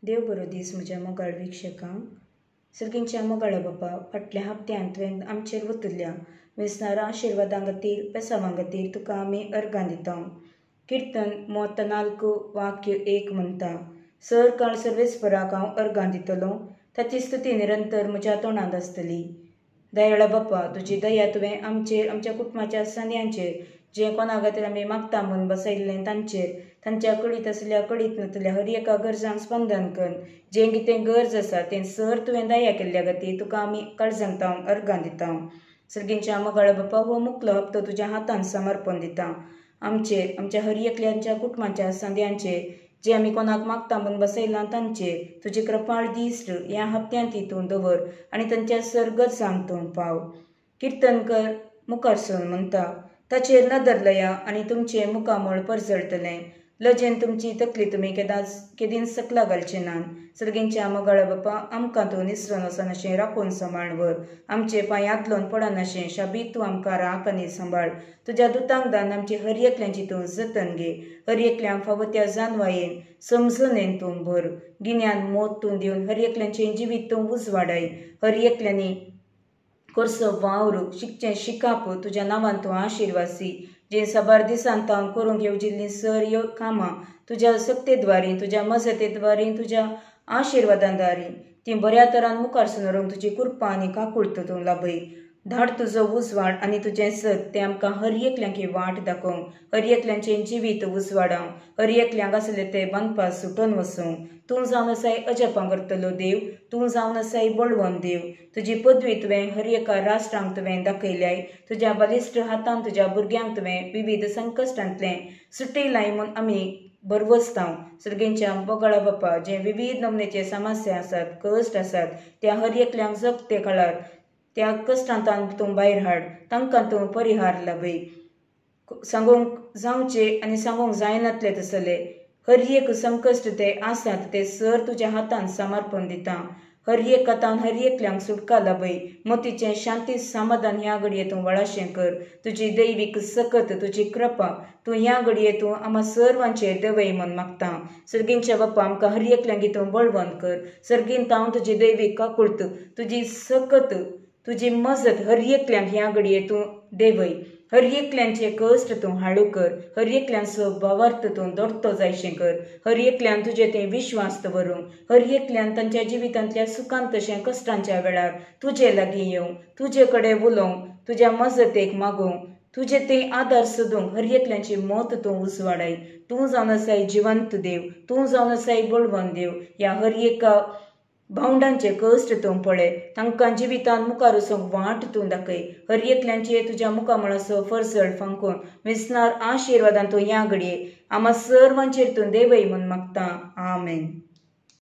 देव बरो दीस म्हज्या मोगाळ वीक्षकांक. सर्गींच्या मोगाळा बापा, फाटल्या हप्त्यांत तुवें आमचेर वतल्या वेसणारा आशिर्वादां खातीर पेसावां खातीर तुका आमी अर्गां दिता. कीर्तन 34 वाक्य 1 म्हणटा, सर काळ सर्वेस्पराक हांव अर्गां दितलो, ताची स्तुती निरंतर म्हज्या तोंडांत आसतली. दयाळा बापा, तुजी दया तुवें आमचेर, आमच्या कुटुंबाच्या सगळ्यांचेर, जे कोणा खातीर आमी मागता म्हूण बसयल्लें तांचेर, तांच्या कळीत आसल्या कळीत नतल्या हर एका गरजांक स्पंदन कर. जें कितें गरज आसा तें सर तुवें दया केल्ल्या खातीर तुका आमी काळजांत अर्गां दिता. सर्गींच्या मोगाळा बापा, हो मुखलो हप्तो तुज्या हातांत समर्पण दिता. आमचेर, आमच्या हर एकल्याच्या कुटुंबाच्या सांद्यांचेर, जे आमी कोणाक मागता म्हूण बसयलां तांचेर तुजी कृपाळ दिश्ट ह्या हप्त्यांत तूं दवर आनी तांच्या सर गरजांक तूं पाव. कीर्तनकर मुखारसून म्हणटा, ताचेर नदर लया आनी तुमचें मुखामळ परजळटलें. लजेन तुमची तकली तुमी केदीन सकला घालचे नात. सर्गींच्या मोगाळा बापा, आमकां तूं निसरून वचनाशें राखून सांबाळवर. आमचे पांय आदलोवन पडनाशें शाबीत तूं आमकां राख आनी सांबाळ. तुज्या दुतांक दान आमची हर एकल्यांची तूं जतन घे. हर एकल्यांक फावो त्या जानवायेन समजणेन तूं भर. गिन्यान मोत तूं दिवन हर एकल्यांचें जिवीत तूं उजवाडाय. हर एकल्यांनी कोर्सो वावर शिकचें शिकाप तुज्या नांवान तूं आशिर्वासी. जे साबार दिसांत हांव करूंक येवजिल्लीं सर कामां तुज्या सक्तेद्वारी, तुज्या मजतेद्वारी, तुज्या आशिर्वादांद्वारी तीं बऱ्या तरान मुखार सरोंक तुजी कृपा आनी काकूळट तूं लाभय. धाड तुजो उजवाड आनी तुजें सत तें आमकां हर एकल्यांक वाट दाखोवंक, हर एकल्यांचें जिवीत उजवाडावंक, हर एकल्यांक आसलें तें बांदपा सुटोवन वचोवंक. तूं जावन आसाय अजपां करतलो देव, तूं जावन आसाय बळवंत देव. तुजी पदवी तुवें हर एका राष्ट्रांक तुवें दाखयल्याय. तुज्या बलिश्ट हातान तुज्या भुरग्यांक तुवें विविध संकश्टांतलें सुटयलाय म्हूण आमी बरवसतांव. सर्गींच्या मोगाळा बापा, जे विविध नमनेचे समस्या आसात, कश्ट आसात, त्या हर एकल्यांक जगते काळार त्या कश्टांतान तूं भायर हाड. तांकां तूं परिहार लाभय. सांगूंक जावचे आनी सांगूंक जायनातले तसले हर एक संकश्ट ते आसात ते सर तुज्या हातांत समर्पण दिता. हर एक हातान हर एकल्यांक सुटका लाभय. मोतीचें शांती समाधान ह्या घडये तूं वळाशें कर. तुजी दैवीक सकत, तुजी कृपा तूं ह्या घडये तूं आम्हा सर्वांचेर देवय म्हूण मागता. सर्गींच्या बापा, आमकां हर एकल्यांक तूं बळवंत कर. सर्गींत हांव तुजी दैवीक काकूळट, तुजी सकत, तुजी मजत हर एकल्यांक ह्या घडये तूं देवय. हर एकल्यांचे कश्ट तूं हाळू कर. हर एकल्यांचो भावार्थ तूं दोडतो जायशें कर. हर एकल्यान तुजें तें विश्वास दवरूंक, हर एकल्यान तांच्या जिवितांतल्या सुखांत तशें कश्टांच्या वेळार तुजे लागीं येवंक, तुजे कडेन उलोवंक, तुज्या मजतेक मागूंक, तुजे तें आदार सोदूंक हर एकल्यांची मोत तूं उजवाडाय. तूं जावन आसाय जिवंत देव, तूं जावन आसाय बळवंत देव. ह्या हर एका भावंडांचे कश्ट तूं पळय. तांकां जिवितान मुखार वचूंक वाट तूं दाखय. हर एकल्यांचे तुज्या मुखामळाचो परजळ फांकून वेसणार आशिर्वादान तूं ह्या घडये आम्हा सर्वांचेर तूं देवय म्हूण मागता. आमेन.